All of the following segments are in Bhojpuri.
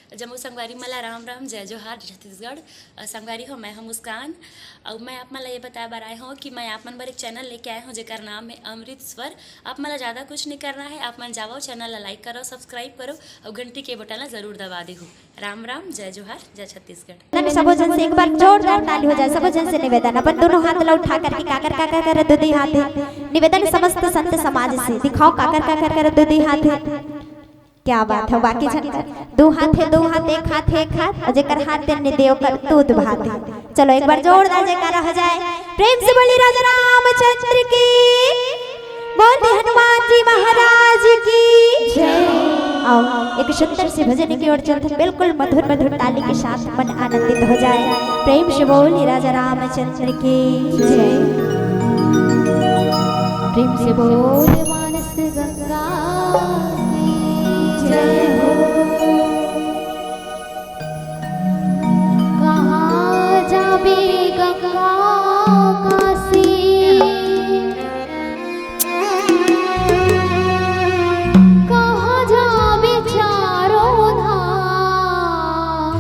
जम्मू संगवारी मला राम राम जय जोहार छत्तीसगढ़। संगवारी हो मैं हूँ मुस्कान और मैं आप मला ये बताया बार आए हूँ कि मैं आप मन बर एक चैनल लेके आए हूँ जेकर नाम है अमृतस्वर। आप मला ज़्यादा कुछ नहीं करना है, आप मन जाओ चैनल ला लाइक करो, सब्सक्राइब करो और घंटी के बटन ला जरूर दबा दे हो। राम राम जय जोहार जय छत्तीसगढ़। सब जन से एक बार जोरदार ताली हो जाए। सब जन से निवेदन, अपन दोनों हाथ ला उठा करके काकर काकर कर दुधी हाथ। निवेदन समस्त संत समाज से दिखाओ काकर काकर कर दुधी हाथ। क्या बात है, बाकी झटकर दो हाथ है, दो हाथ, एक हाथ है, एक हाथ और जेकर हाथ देने देव कर दूध भात है। चलो एक बार जोरदार जयकारा हो जाए। प्रेम से बोली राजा रामचंद्र की, बोले हनुमान जी महाराज की जय। आओ एक सुंदर से भजन की ओर चलते बिल्कुल मधुर मधुर ताली के साथ मन आनंदित हो जाए। प्रेम से बोली राजा रामचंद्र की जय। प्रेम से बोल मानस गंगा की जय हो। कहाँ जाबे गंगा काशी, कहाँ जाबे चारों धाम।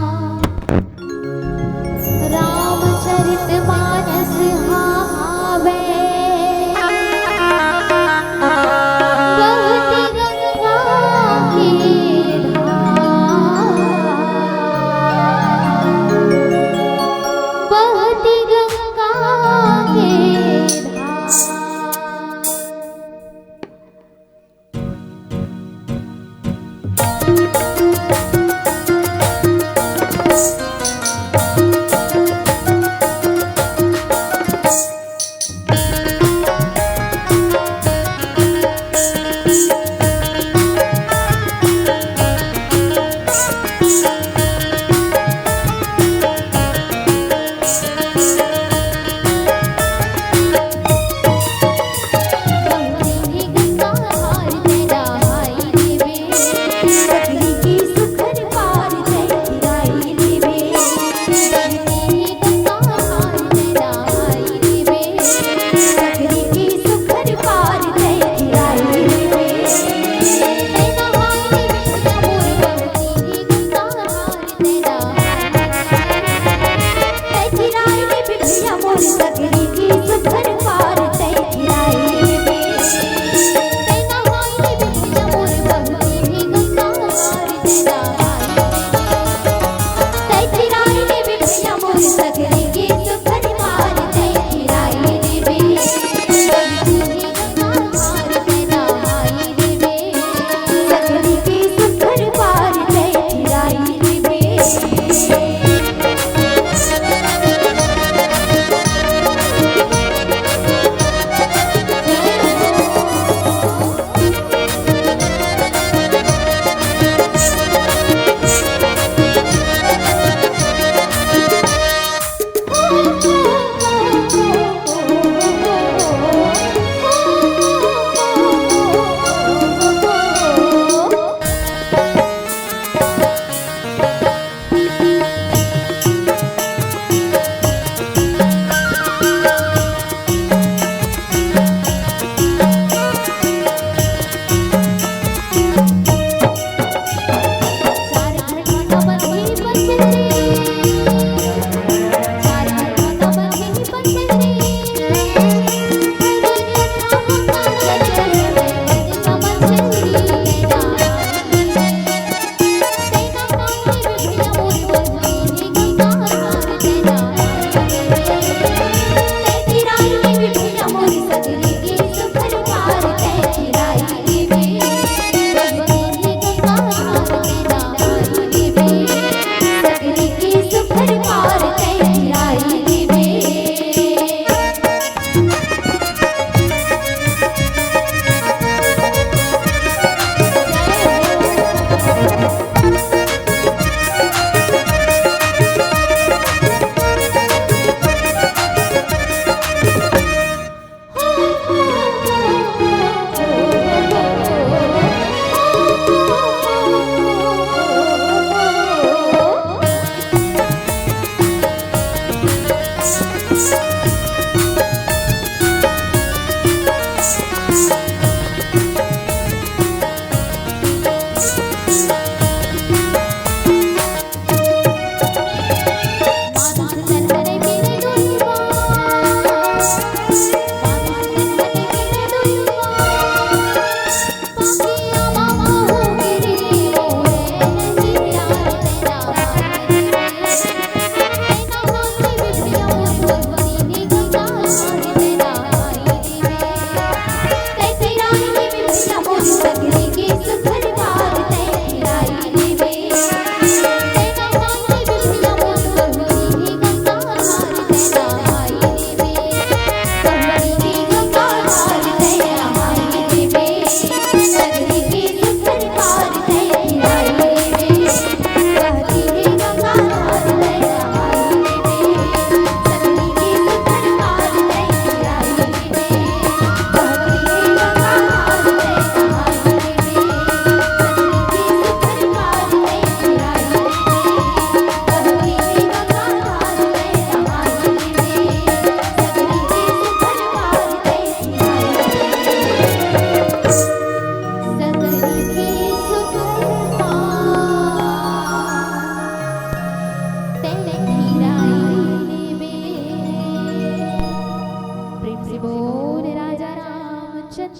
रामचरित मानस हावे बहती गंगा की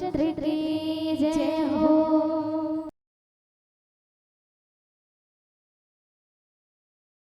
क्षेत्र की